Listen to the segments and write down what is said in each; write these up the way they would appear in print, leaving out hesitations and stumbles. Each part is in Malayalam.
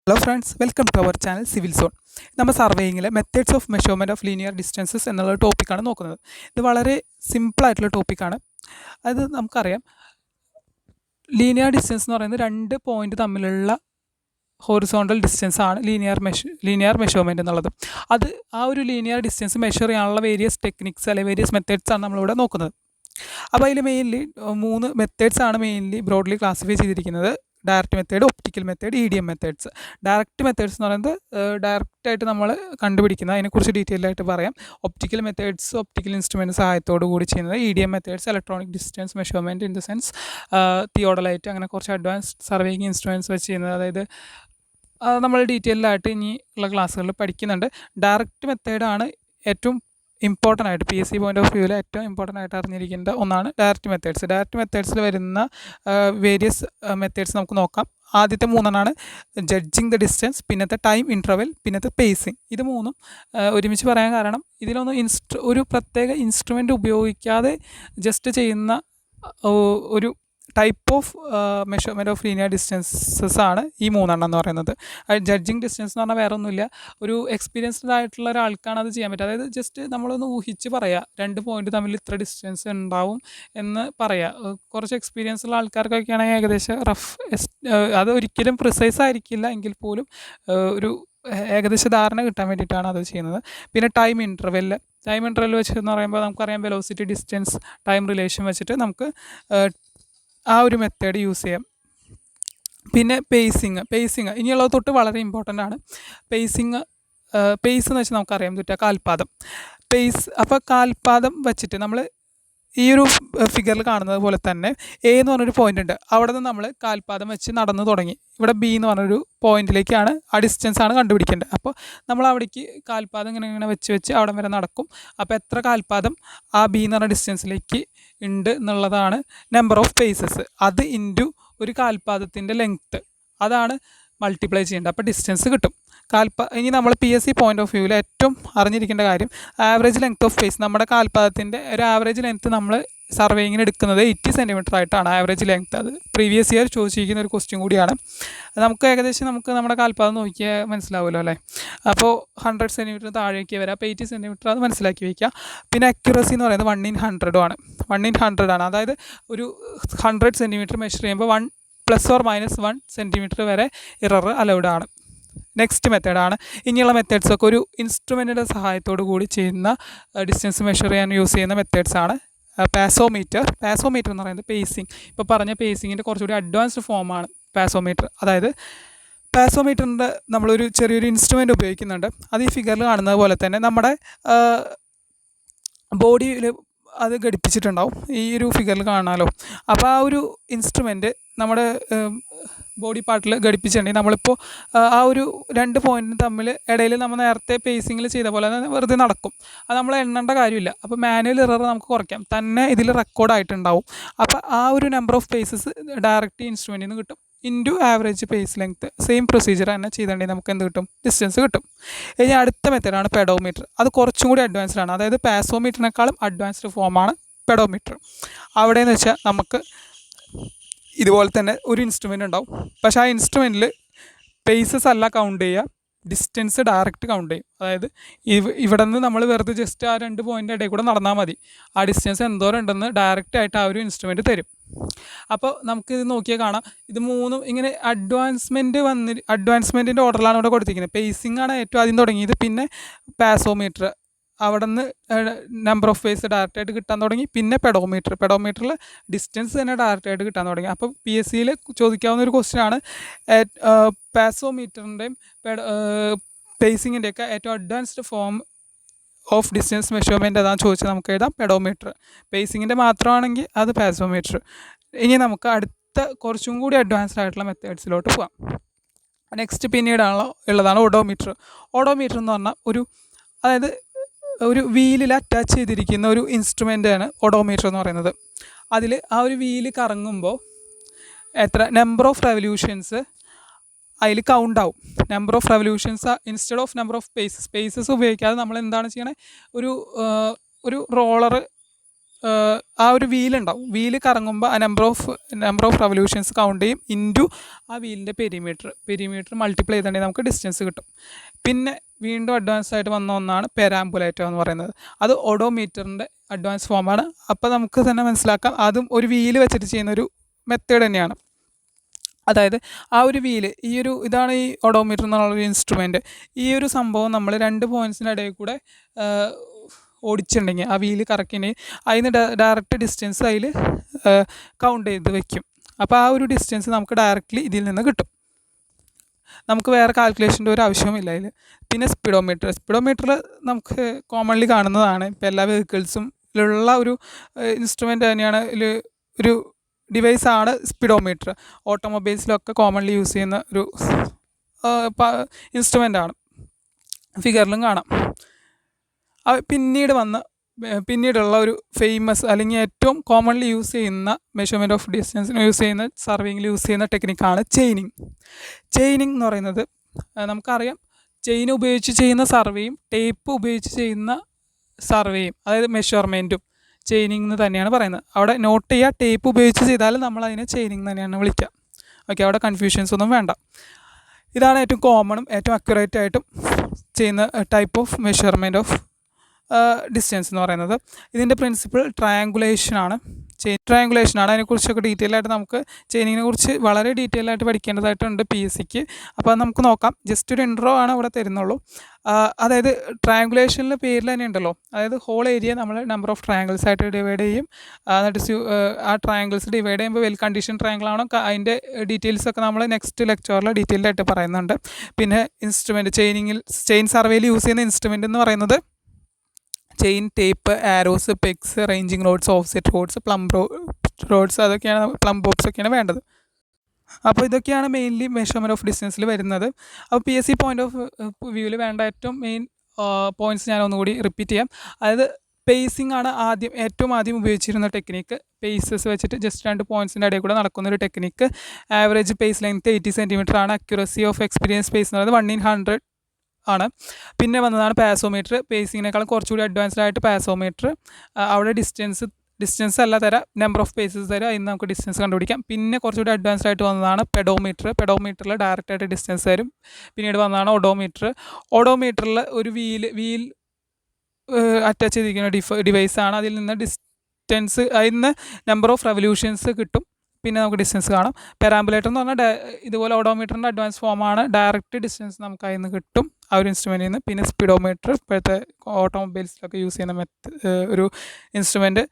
Hello friends, welcome to our channel Civil Zone. നമ്മൾ സർവേയിങ്ങിലെ methods of measurement of linear distances എന്നുള്ള ടോപ്പിക്കാണ് നോക്കുന്നത്. ഇത് വളരെ സിമ്പിളായിട്ടുള്ള ടോപ്പിക്കാണ്. അത് നമുക്കറിയാം, ലീനിയർ ഡിസ്റ്റൻസ് എന്ന് പറയുന്നത് രണ്ട് പോയിൻ്റ് തമ്മിലുള്ള ഹോറിസോണ്ടൽ ഡിസ്റ്റൻസ് ആണ് ലീനിയർ മെഷർമെൻറ്റ് എന്നുള്ളത്. അത് ആ ഒരു ലീനിയർ ഡിസ്റ്റൻസ് മെഷർ ചെയ്യാനുള്ള വേരിയസ് ടെക്നിക്സ് അല്ലെങ്കിൽ വേരിയസ് മെത്തേഡ്സ് ആണ് നമ്മളിവിടെ നോക്കുന്നത്. അപ്പോൾ അതിൽ മെയിൻലി 3 മെത്തേഡ്സ് ആണ് മെയിൻലി ബ്രോഡ്ലി ക്ലാസിഫൈ ചെയ്തിരിക്കുന്നത്. Direct method, optical method, EDM methods. Direct methods എന്ന് പറയുന്നത് ഡയറക്റ്റായിട്ട് നമ്മൾ കണ്ടുപിടിക്കുന്നത്, അതിനെക്കുറിച്ച് ഡീറ്റെയിൽ ആയിട്ട് പറയാം. ഒപ്റ്റിക്കൽ മെത്തേഡ്സ് ഒപ്റ്റിക്കൽ ഇൻസ്ട്രുമെൻറ്റ് സഹായത്തോടു കൂടി ചെയ്യുന്നത്. EDM methods electronic distance measurement, in the sense theodolite, അങ്ങനെ കുറച്ച് അഡ്വാൻസ്ഡ് സർവേയിങ് ഇൻസ്ട്രുമെൻറ്റ്സ് വെച്ച് ചെയ്യുന്നത്. അതായത് നമ്മൾ ഡീറ്റെയിലായിട്ട് ഇനി ഉള്ള ക്ലാസ്സുകളിൽ പഠിക്കുന്നുണ്ട്. ഡയറക്റ്റ് മെത്തേഡാണ് ഏറ്റവും ഇമ്പോർട്ടൻ്റ് ആയിട്ട് PSC പോയിൻ്റ് ഓഫ് വ്യൂവിൽ ഏറ്റവും ഇമ്പോർട്ടൻ്റ് ആയിട്ട് അറിഞ്ഞിരിക്കേണ്ട ഒന്നാണ് ഡയറക്റ്റ് മെത്തേഡ്സ്. ഡയറക്റ്റ് മെത്തേഡ്സിൽ വരുന്ന വേരിയസ് മെത്തേഡ്സ് നമുക്ക് നോക്കാം. ആദ്യത്തെ 3 ജഡ്ജിങ് ദ ഡിസ്റ്റൻസ്, പിന്നത്തെ ടൈം ഇൻ്റർവെൽ, പിന്നത്തെ പേസിങ്. ഇത് 3 ഒരുമിച്ച് പറയാൻ കാരണം ഇതിലൊന്നും ഒരു പ്രത്യേക ഇൻസ്ട്രുമെൻ്റ് ഉപയോഗിക്കാതെ ജസ്റ്റ് ചെയ്യുന്ന ഒരു type of measurement of linear distances ആണ് ഈ 3 എന്ന് പറയുന്നത്. ജഡ്ജിങ് ഡിസ്റ്റൻസ് എന്ന് പറഞ്ഞാൽ വേറെ ഒന്നുമില്ല, ഒരു എക്സ്പീരിയൻസ്ഡ് ആയിട്ടുള്ള ഒരാൾക്കാണ് അത് ചെയ്യാൻ പറ്റുക. അതായത് ജസ്റ്റ് നമ്മളൊന്ന് ഊഹിച്ച് പറയുക, 2 പോയിൻ്റ് തമ്മിൽ ഇത്ര ഡിസ്റ്റൻസ് ഉണ്ടാവും എന്ന് പറയുക. കുറച്ച് എക്സ്പീരിയൻസ് ഉള്ള ആൾക്കാർക്കൊക്കെ ആണെങ്കിൽ ഏകദേശം അത് ഒരിക്കലും പ്രിസൈസ് ആയിരിക്കില്ല എങ്കിൽ പോലും ഒരു ഏകദേശ ധാരണ കിട്ടാൻ വേണ്ടിയിട്ടാണ് അത് ചെയ്യുന്നത്. പിന്നെ ടൈം ഇൻ്റർവെൽ വെച്ചെന്ന് പറയുമ്പോൾ നമുക്കറിയാം, വെലോസിറ്റി ഡിസ്റ്റൻസ് ടൈം റിലേഷൻ വെച്ചിട്ട് നമുക്ക് ആ ഒരു മെത്തേഡ് യൂസ് ചെയ്യാം. പിന്നെ പേസിങ് ഇനിയുള്ളത് തൊട്ട് വളരെ ഇമ്പോർട്ടൻ്റ് ആണ്. പേസ് എന്ന് വെച്ചാൽ നമുക്കറിയാം കാൽപാദം. അപ്പോൾ കാൽപാദം വെച്ചിട്ട് നമ്മൾ ഈ ഒരു ഫിഗറിൽ കാണുന്നത് പോലെ തന്നെ A എന്ന് പറഞ്ഞൊരു പോയിൻ്റ് ഉണ്ട്. അവിടെ നിന്ന് നമ്മൾ കാൽപാദം വെച്ച് നടന്നു തുടങ്ങി. ഇവിടെ B എന്ന് പറഞ്ഞൊരു പോയിന്റിലേക്കാണ് ആ ഡിസ്റ്റൻസ് ആണ് കണ്ടുപിടിക്കേണ്ടത്. അപ്പോൾ നമ്മൾ അവിടേക്ക് കാൽപാദം ഇങ്ങനെ വെച്ച് അവിടെ വരെ നടക്കും. അപ്പോൾ എത്ര കാൽപാദം ആ B എന്ന് പറഞ്ഞ ഡിസ്റ്റൻസിലേക്ക് ഉണ്ട് എന്നുള്ളതാണ് നമ്പർ ഓഫ് പേസസ്. അത് ഇൻറ്റു ഒരു കാൽപാദത്തിൻ്റെ ലെങ്ത്ത്, അതാണ് മൾട്ടിപ്ലൈ ചെയ്യേണ്ടത്. അപ്പോൾ ഡിസ്റ്റൻസ് കിട്ടും. ഇനി നമ്മൾ PSC പോയിൻ്റ് ഓഫ് വ്യൂവിൽ ഏറ്റവും അറിഞ്ഞിരിക്കേണ്ട കാര്യം, ആവറേജ് ലെങ്ത് ഓഫ് പേസ്. നമ്മുടെ കാൽപാദത്തിൻ്റെ ഒരു ആവറേജ് ലെങ്ത്ത് നമ്മൾ സർവേയിങ്ങിന് എടുക്കുന്നത് 80 സെൻറ്റിമീറ്റർ ആയിട്ടാണ് ആവറേജ് ലെങ്ത്ത്. അത് പ്രീവിയസ് ഇയർ ചോദിച്ചിരിക്കുന്ന ഒരു ക്വസ്റ്റ്യൻ കൂടിയാണ്. നമുക്ക് ഏകദേശം നമ്മുടെ കാൽപാദം നോക്കിയാൽ മനസ്സിലാവുമല്ലോ അല്ലേ. അപ്പോൾ 100 സെൻറ്റിമീറ്റർ താഴേക്ക് വരാം. അപ്പോൾ 80 സെൻറ്റിമീറ്റർ അത് മനസ്സിലാക്കി വയ്ക്കുക. പിന്നെ അക്യുറസി എന്ന് പറയുന്നത് 1/100 ആണ്. 1/100 ആണ്. അതായത് ഒരു 100 സെൻറ്റിമീറ്റർ മെഷർ ചെയ്യുമ്പോൾ 1 ± 1 സെൻറ്റിമീറ്റർ വരെ ഇറർ അലൗഡ് ആണ്. നെക്സ്റ്റ് മെത്തേഡാണ്. ഇനിയുള്ള മെത്തേഡ്സൊക്കെ ഒരു ഇൻസ്ട്രുമെൻറ്റിൻ്റെ സഹായത്തോടു കൂടി ചെയ്യുന്ന ഡിസ്റ്റൻസ് മെഷർ ചെയ്യാൻ യൂസ് ചെയ്യുന്ന മെത്തേഡ്സാണ്. പാസോമീറ്റർ എന്ന് പറയുന്നത് പേസിങ്. ഇപ്പോൾ പറഞ്ഞ പേസിങ്ങിൻ്റെ കുറച്ചുകൂടി അഡ്വാൻസ്ഡ് ഫോമാണ് പാസോമീറ്റർ. അതായത് പാസോമീറ്ററിൻ്റെ നമ്മളൊരു ചെറിയൊരു ഇൻസ്ട്രുമെൻ്റ് ഉപയോഗിക്കുന്നുണ്ട്. അത് ഈ ഫിഗറിൽ കാണുന്നത് പോലെ തന്നെ നമ്മുടെ ബോഡിയിൽ അത് ഘടിപ്പിച്ചിട്ടുണ്ടാവും. ഈ ഒരു ഫിഗറിൽ കാണാമല്ലോ. അപ്പോൾ ആ ഒരു ഇൻസ്ട്രുമെൻറ്റ് നമ്മുടെ ബോഡി പാർട്ടിൽ ഘടിപ്പിച്ചിട്ടുണ്ടെങ്കിൽ നമ്മളിപ്പോൾ ആ ഒരു 2 പോയിൻറ്റ് തമ്മിൽ ഇടയിൽ നമ്മൾ നേരത്തെ പേസിങ്ങിൽ ചെയ്ത പോലെ തന്നെ വെറുതെ നടക്കും. അത് നമ്മൾ എണ്ണേണ്ട കാര്യമില്ല. അപ്പോൾ മാനുവൽ എറർ നമുക്ക് കുറയ്ക്കാം, തന്നെ ഇതിൽ റെക്കോർഡായിട്ടുണ്ടാവും. അപ്പോൾ ആ ഒരു നമ്പർ ഓഫ് പേസസ് ഡയറക്റ്റ് ഇൻസ്ട്രുമെൻറ്റിൽ നിന്ന് കിട്ടും, into average pace length. Same procedure തന്നെ ചെയ്തിട്ടുണ്ടെങ്കിൽ നമുക്ക് എന്ത് കിട്ടും? ഡിസ്റ്റൻസ് കിട്ടും. ഇനി അടുത്ത മെത്തേഡാണ് പെഡോമീറ്റർ. അത് കുറച്ചും കൂടി അഡ്വാൻസ്ഡ് ആണ്. അതായത് പാസോമീറ്ററിനേക്കാളും അഡ്വാൻസ്ഡ് ഫോമാണ് പെഡോമീറ്റർ. അവിടെയെന്ന് വെച്ചാൽ നമുക്ക് ഇതുപോലെ തന്നെ ഒരു ഇൻസ്ട്രുമെൻ്റ് ഉണ്ടാവും. പക്ഷേ ആ ഇൻസ്ട്രുമെൻറ്റിൽ പേസസ് അല്ല കൗണ്ട് ചെയ്യുക, ഡിസ്റ്റൻസ് ഡയറക്റ്റ് കൗണ്ട് ചെയ്യും. അതായത് ഇവിടെ നിന്ന് നമ്മൾ വെറുതെ ജസ്റ്റ് ആ 2 പോയിൻ്റ് ഇടയിൽ കൂടെ നടന്നാൽ മതി. ആ ഡിസ്റ്റൻസ് എന്തോരം ഉണ്ടെന്ന് ഡയറക്റ്റ് ആയിട്ട് ആ ഒരു ഇൻസ്ട്രുമെൻറ്റ് തരും. അപ്പോൾ നമുക്കിത് നോക്കിയാൽ കാണാം, ഇത് 3 ഇങ്ങനെ അഡ്വാൻസ്മെൻറ്റിൻ്റെ ഓർഡറിലാണ് ഇവിടെ കൊടുത്തിരിക്കുന്നത്. പേസിംഗ് ആണ് ഏറ്റവും ആദ്യം തുടങ്ങിയത്, പിന്നെ പാസോമീറ്റർ, അവിടെ നിന്ന് നമ്പർ ഓഫ് പേസ് ഡയറക്റ്റായിട്ട് കിട്ടാൻ തുടങ്ങി, പിന്നെ പെഡോമീറ്ററിൽ ഡിസ്റ്റൻസ് തന്നെ ഡയറക്റ്റായിട്ട് കിട്ടാൻ തുടങ്ങി. അപ്പോൾ PSCയിൽ ചോദിക്കാവുന്ന ഒരു ക്വസ്റ്റ്യനാണ്, പാസോമീറ്ററിൻ്റെയും പേസിങ്ങിൻ്റെയൊക്കെ ഏറ്റവും advanced form of distance measurement ഏതാണെന്ന് ചോദിച്ചാൽ നമുക്ക് എഴുതാം പെഡോമീറ്റർ. പേസിങ്ങിൻ്റെ മാത്രമാണെങ്കിൽ അത് പാസോമീറ്റർ. ഇനി നമുക്ക് അടുത്ത കുറച്ചും കൂടി അഡ്വാൻസ്ഡ് ആയിട്ടുള്ള മെത്തേഡ്സിലോട്ട് പോകാം. നെക്സ്റ്റ് പിന്നീടാണല്ലോ ഉള്ളതാണ് ഓഡോമീറ്റർ എന്ന് പറഞ്ഞാൽ അതായത് ഒരു വീലിൽ അറ്റാച്ച് ചെയ്തിരിക്കുന്ന ഒരു ഇൻസ്ട്രുമെൻ്റാണ് ഓഡോമീറ്റർ എന്ന് പറയുന്നത്. അതിൽ ആ ഒരു വീല് കറങ്ങുമ്പോൾ എത്ര നമ്പർ ഓഫ് റെവല്യൂഷൻസ് അതിൽ കൗണ്ട് ആവും. Number of revolutions instead of number of paces ഉപയോഗിക്കാതെ നമ്മൾ എന്താണ് ചെയ്യണേ, ഒരു റോളർ ആ ഒരു വീലുണ്ടാവും. വീല് കറങ്ങുമ്പോൾ ആ നമ്പർ ഓഫ് റവല്യൂഷൻസ് കൗണ്ട് ചെയ്യും ഇൻറ്റു ആ വീലിൻ്റെ പെരിമീറ്റർ മൾട്ടിപ്ലൈ ചെയ്തിട്ടുണ്ടെങ്കിൽ നമുക്ക് ഡിസ്റ്റൻസ് കിട്ടും. പിന്നെ വീണ്ടും അഡ്വാൻസ് ആയിട്ട് വന്ന ഒന്നാണ് പെരാംബുലേറ്റർ എന്ന് പറയുന്നത്. അത് ഓഡോമീറ്ററിൻ്റെ അഡ്വാൻസ് ഫോമാണ്. അപ്പോൾ നമുക്ക് തന്നെ മനസ്സിലാക്കാം അതും ഒരു വീല് വെച്ചിട്ട് ചെയ്യുന്നൊരു മെത്തേഡ് തന്നെയാണ്. അതായത് ആ ഒരു വീല് ഇതാണ് ഈ ഓഡോമീറ്റർ എന്നുള്ളൊരു ഇൻസ്ട്രുമെൻറ്റ്. ഈ ഒരു സംഭവം നമ്മൾ 2 പോയിൻറ്റ്സിൻ്റെ ഇടയിൽ കൂടെ ഓടിച്ചിട്ടുണ്ടെങ്കിൽ ആ വീല് കറക്കിണെങ്കിൽ അതിന് ഡയറക്റ്റ് ഡിസ്റ്റൻസ് അതിൽ കൗണ്ട് ചെയ്ത് വെക്കും. അപ്പോൾ ആ ഒരു ഡിസ്റ്റൻസ് നമുക്ക് ഡയറക്റ്റ്ലി ഇതിൽ നിന്ന് കിട്ടും. നമുക്ക് വേറെ കാൽക്കുലേഷൻ്റെ ഒരു ആവശ്യവുമില്ല അതിൽ. പിന്നെ സ്പീഡോമീറ്റർ നമുക്ക് കോമൺലി കാണുന്നതാണ്. ഇപ്പോൾ എല്ലാ വെഹിക്കിൾസും ഒരു ഇൻസ്ട്രുമെൻ്റ് തന്നെയാണ്. ഒരു ഡിവൈസാണ് സ്പീഡോമീറ്റർ. ഓട്ടോമൊബൈൽസിലൊക്കെ കോമൺലി യൂസ് ചെയ്യുന്ന ഒരു ഇൻസ്ട്രുമെൻ്റാണ്. ഫിഗറിലും കാണാം. പിന്നീടുള്ള ഒരു ഫേമസ് അല്ലെങ്കിൽ ഏറ്റവും കോമൺലി യൂസ് ചെയ്യുന്ന മെഷർമെൻറ്റ് ഓഫ് ഡിസ്റ്റൻസിന് യൂസ് ചെയ്യുന്ന സർവേയിങ്ങിൽ യൂസ് ചെയ്യുന്ന ടെക്നിക്കാണ് ചെയിനിങ് എന്ന് പറയുന്നത്. നമുക്കറിയാം, ചെയിൻ ഉപയോഗിച്ച് ചെയ്യുന്ന സർവേയും ടേപ്പ് ഉപയോഗിച്ച് ചെയ്യുന്ന സർവേയും, അതായത് മെഷർമെൻറ്റും ചെയിനിങ് എന്ന് തന്നെയാണ് പറയുന്നത്. അവിടെ നോട്ട് ചെയ്യുക, ടേപ്പ് ഉപയോഗിച്ച് ചെയ്താൽ നമ്മളതിനെ ചെയിനിങ് തന്നെയാണ് വിളിക്കുക. ഓക്കെ, അവിടെ കൺഫ്യൂഷൻസ് ഒന്നും വേണ്ട. ഇതാണ് ഏറ്റവും കോമണും ഏറ്റവും അക്യുറേറ്റ് ആയിട്ടും ചെയ്യുന്ന type of measurement of distance എന്ന് പറയുന്നത്. ഇതിൻ്റെ പ്രിൻസിപ്പിൾ ട്രയാങ്കുലേഷനാണ്. അതിനെക്കുറിച്ചൊക്കെ ഡീറ്റെയിൽ ആയിട്ട് നമുക്ക് ചെയിനിങ്ങിനെ കുറിച്ച് വളരെ ഡീറ്റെയിൽ ആയിട്ട് പഠിക്കേണ്ടതായിട്ടുണ്ട് PSCക്ക്. അപ്പോൾ അത് നമുക്ക് നോക്കാം. ജസ്റ്റ് ഒരു ഇൻട്രോ ആണ് ഇവിടെ തരുന്നുള്ളൂ. അതായത് ട്രയാങ്കുലേഷനിലെ പേരിൽ തന്നെ ഉണ്ടല്ലോ, അതായത് ഹോൾ ഏരിയ നമ്മൾ നമ്പർ ഓഫ് ട്രയാങ്കിൾസ് ആയിട്ട് ഡിവൈഡ് ചെയ്യും. എന്നിട്ട് ആ ട്രയാങ്കിൾസ് ഡിവൈഡ് ചെയ്യുമ്പോൾ വെൽ കണ്ടീഷൻ ട്രയാങ്കിൾ ആണോ അതിൻ്റെ ഡീറ്റെയിൽസൊക്കെ നമ്മൾ നെക്സ്റ്റ് ലെക്ചറിൽ ഡീറ്റെയിൽഡ് ആയിട്ട് പറയുന്നുണ്ട്. പിന്നെ ഇൻസ്ട്രുമെൻറ്റ് ചെയിൻ സർവേയിൽ യൂസ് ചെയ്യുന്ന ഇൻസ്ട്രുമെൻ്റ് എന്ന് പറയുന്നത് chain, tape, arrows, pegs, ranging rods, offset rods, plumb bobs ഒക്കെയാണ് വേണ്ടത്. അപ്പോൾ ഇതൊക്കെയാണ് മെയിൻലി മെഷർമെൻറ്റ് ഓഫ് ഡിസ്റ്റൻസിൽ വരുന്നത്. അപ്പോൾ PSC പോയിൻ്റ് ഓഫ് വ്യൂവിൽ വേണ്ട ഏറ്റവും മെയിൻ പോയിൻറ്റ്സ് ഞാൻ ഒന്നുകൂടി റിപ്പീറ്റ് ചെയ്യാം. അതായത് പേസിംഗ് ആണ് ഏറ്റവും ആദ്യം ഉപയോഗിച്ചിരുന്ന ടെക്നിക്ക്. പേസസ് വെച്ചിട്ട് ജസ്റ്റ് 2 പോയിൻറ്റ്സിൻ്റെ ഇടയിൽ കൂടെ നടക്കുന്നൊരു technique. Average pace length 80 centimetre ആണ്. അക്യുറസി ഓഫ് എക്സ്പീരിയൻസ് പേസ് എന്ന് പറയുന്നത് 1/100 ആണ്. പിന്നെ വന്നതാണ് പാസോമീറ്റർ. പേസിങ്ങിനേക്കാളും കുറച്ചുകൂടി അഡ്വാൻസ്ഡ് ആയിട്ട് പാസോമീറ്റർ. അവിടെ ഡിസ്റ്റൻസ് അല്ല തരാം, നമ്പർ ഓഫ് പേസസ് തരാം, അതിന് നമുക്ക് ഡിസ്റ്റൻസ് കണ്ടുപിടിക്കാം. പിന്നെ കുറച്ചുകൂടി അഡ്വാൻസ്ഡ് ആയിട്ട് വന്നതാണ് പെഡോമീറ്ററിൽ ഡയറക്റ്റ് ആയിട്ട് ഡിസ്റ്റൻസ് തരും. പിന്നീട് വന്നതാണ് ഓഡോമീറ്ററിൽ ഒരു വീൽ അറ്റാച്ച് ചെയ്തിരിക്കുന്ന ഡിവൈസാണ്. അതിൽ നിന്ന് അതിന് നമ്പർ ഓഫ് റെവല്യൂഷൻസ് കിട്ടും. പിന്നെ നമുക്ക് ഡിസ്റ്റൻസ് കാണാം. പെരാംബുലേറ്റർ എന്ന് പറഞ്ഞാൽ ഇതുപോലെ ഓഡോമീറ്ററിൻ്റെ അഡ്വാൻസ് ഫോമാണ്. ഡയറക്റ്റ് ഡിസ്റ്റൻസ് നമുക്ക് അതിൽ നിന്ന് കിട്ടും, ആ ഒരു ഇൻസ്ട്രുമെൻറ്റിൽ നിന്ന്. പിന്നെ സ്പീഡോമീറ്റർ ഇപ്പോഴത്തെ ഓട്ടോമൊബൈൽസിലൊക്കെ യൂസ് ചെയ്യുന്ന ഒരു ഇൻസ്ട്രുമെൻറ്റ്.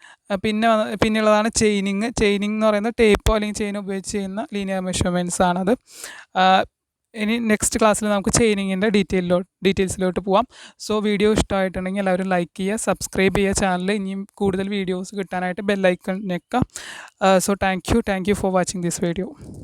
പിന്നെയുള്ളതാണ് ചെയിനിങ് എന്ന് പറയുന്നത് ടേപ്പോ അല്ലെങ്കിൽ ചെയിനോ ഉപയോഗിച്ച് ചെയ്യുന്ന ലീനിയർ മെഷർമെൻറ്റ്സ് ആണത്. ഇനി നെക്സ്റ്റ് ക്ലാസ്സിൽ നമുക്ക് ചെയിനിങ്ങിൻ്റെ ഡീറ്റെയിൽസിലോട്ട് പോവാം. സോ വീഡിയോ ഇഷ്ടമായിട്ടുണ്ടെങ്കിൽ എല്ലാവരും ലൈക്ക് ചെയ്യുക, സബ്സ്ക്രൈബ് ചെയ്യുക ചാനൽ. ഇനിയും കൂടുതൽ വീഡിയോസ് കിട്ടാനായിട്ട് ബെല്ലൈക്കൺ ഞെക്കുക. So thank you for watching this video.